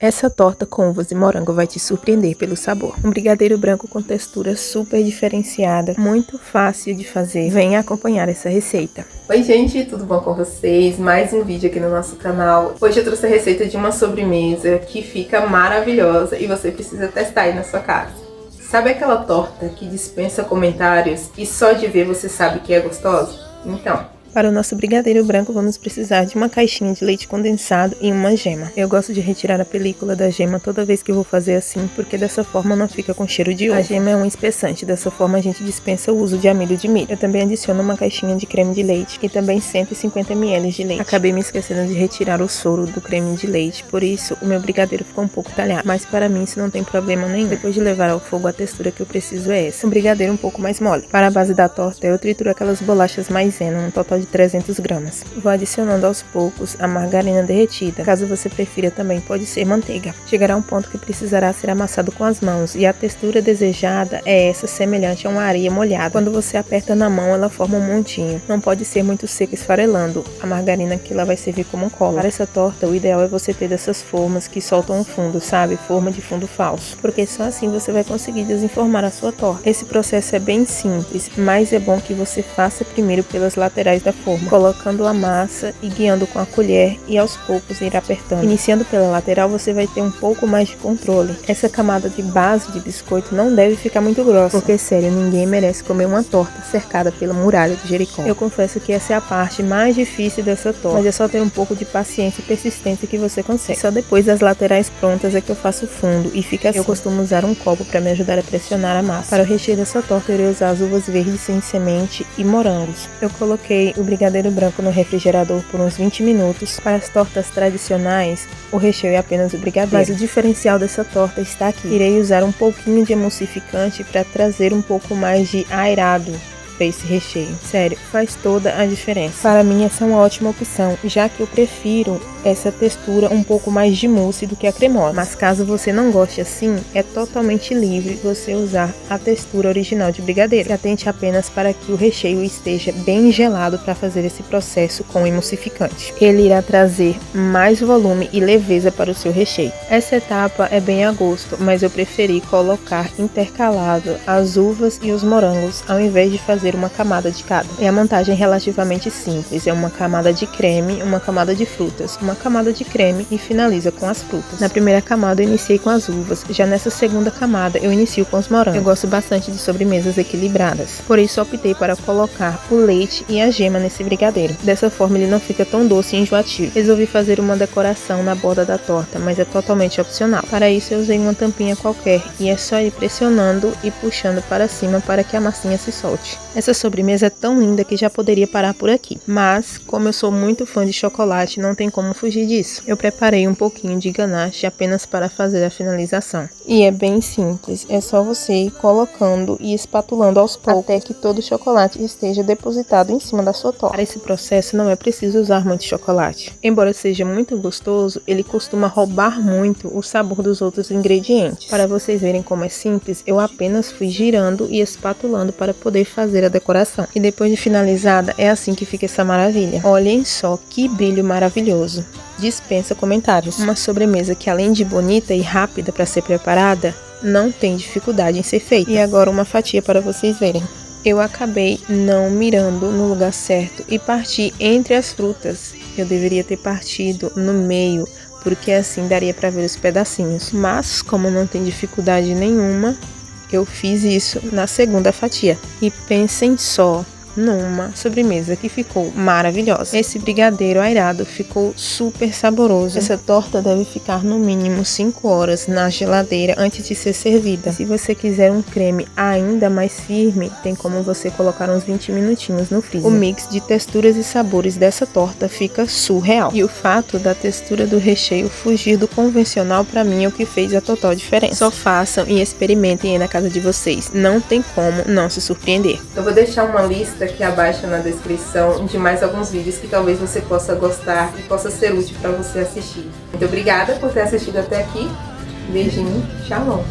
Essa torta com uvas e morango vai te surpreender pelo sabor. Um brigadeiro branco com textura super diferenciada, muito fácil de fazer. Venha acompanhar essa receita. Oi gente, tudo bom com vocês? Mais um vídeo aqui no nosso canal. Hoje eu trouxe a receita de uma sobremesa que fica maravilhosa e você precisa testar aí na sua casa. Sabe aquela torta que dispensa comentários e só de ver você sabe que é gostosa? Então, para o nosso brigadeiro branco vamos precisar de uma caixinha de leite condensado e uma gema. Eu gosto de retirar a película da gema toda vez que eu vou fazer assim, porque dessa forma não fica com cheiro de ovo. A gema é um espessante, dessa forma a gente dispensa o uso de amido de milho. Eu também adiciono uma caixinha de creme de leite e também 150 ml de leite. Acabei me esquecendo de retirar o soro do creme de leite, por isso o meu brigadeiro ficou um pouco talhado, mas para mim isso não tem problema nenhum. Depois de levar ao fogo, a textura que eu preciso é essa. Um brigadeiro um pouco mais mole. Para a base da torta eu trituro aquelas bolachas maisena, um total de 300 gramas. Vou adicionando aos poucos a margarina derretida. Caso você prefira também pode ser manteiga. Chegará um ponto que precisará ser amassado com as mãos e a textura desejada é essa, semelhante a uma areia molhada. Quando você aperta na mão ela forma um montinho. Não pode ser muito seca esfarelando a margarina, que ela vai servir como cola. Para essa torta o ideal é você ter dessas formas que soltam o fundo, sabe? Forma de fundo falso. Porque só assim você vai conseguir desenformar a sua torta. Esse processo é bem simples, mas é bom que você faça primeiro pelas laterais da forma, colocando a massa e guiando com a colher e aos poucos ir apertando. Iniciando pela lateral você vai ter um pouco mais de controle. Essa camada de base de biscoito não deve ficar muito grossa, porque sério, ninguém merece comer uma torta cercada pela muralha de Jericó. Eu confesso que essa é a parte mais difícil dessa torta, mas é só ter um pouco de paciência e persistência que você consegue. Só depois das laterais prontas é que eu faço o fundo e fica assim. Eu costumo usar um copo para me ajudar a pressionar a massa. Para o recheio dessa torta eu irei usar as uvas verdes sem semente e morangos. Eu coloquei o brigadeiro branco no refrigerador por uns 20 minutos. Para as tortas tradicionais, o recheio é apenas o brigadeiro, mas o diferencial dessa torta está aqui. Irei usar um pouquinho de emulsificante para trazer um pouco mais de aerado para esse recheio. Sério, faz toda a diferença. Para mim essa é uma ótima opção, já que eu prefiro essa textura um pouco mais de mousse do que a cremosa. Mas caso você não goste assim, é totalmente livre você usar a textura original de brigadeiro. Se atente apenas para que o recheio esteja bem gelado para fazer esse processo com o emulsificante. Ele irá trazer mais volume e leveza para o seu recheio. Essa etapa é bem a gosto, mas eu preferi colocar intercalado as uvas e os morangos, ao invés de fazer uma camada de cada. E a montagem é relativamente simples, é uma camada de creme, uma camada de frutas, uma camada de creme e finaliza com as frutas. Na primeira camada eu iniciei com as uvas, já nessa segunda camada eu inicio com os morangos. Eu gosto bastante de sobremesas equilibradas, por isso optei para colocar o leite e a gema nesse brigadeiro. Dessa forma ele não fica tão doce e enjoativo. Resolvi fazer uma decoração na borda da torta, mas é totalmente opcional. Para isso eu usei uma tampinha qualquer e é só ir pressionando e puxando para cima para que a massinha se solte. Essa sobremesa é tão linda que já poderia parar por aqui, mas como eu sou muito fã de chocolate, não tem como fugir disso. Eu preparei um pouquinho de ganache apenas para fazer a finalização. E é bem simples, é só você ir colocando e espatulando aos poucos até que todo o chocolate esteja depositado em cima da sua torta. Para esse processo não é preciso usar muito chocolate. Embora seja muito gostoso, ele costuma roubar muito o sabor dos outros ingredientes. Para vocês verem como é simples, eu apenas fui girando e espatulando para poder fazer a decoração. E depois de finalizada, é assim que fica essa maravilha. Olhem só que brilho maravilhoso. Dispensa comentários. Uma sobremesa que, além de bonita e rápida para ser preparada, não tem dificuldade em ser feita. E agora uma fatia para vocês verem. Eu acabei não mirando no lugar certo e parti entre as frutas. Eu deveria ter partido no meio, porque assim daria para ver os pedacinhos. Mas como não tem dificuldade nenhuma, eu fiz isso na segunda fatia. E pensem só numa sobremesa que ficou maravilhosa. Esse brigadeiro airado ficou super saboroso. Essa torta deve ficar no mínimo 5 horas na geladeira antes de ser servida. Se você quiser um creme ainda mais firme, tem como você colocar uns 20 minutinhos no freezer. O mix de texturas e sabores dessa torta fica surreal. E o fato da textura do recheio fugir do convencional, para mim, é o que fez a total diferença. Só façam e experimentem aí na casa de vocês. Não tem como não se surpreender. Eu vou deixar uma lista aqui abaixo na descrição de mais alguns vídeos que talvez você possa gostar e possa ser útil para você assistir. Muito obrigada por ter assistido até aqui. Beijinho, tchau!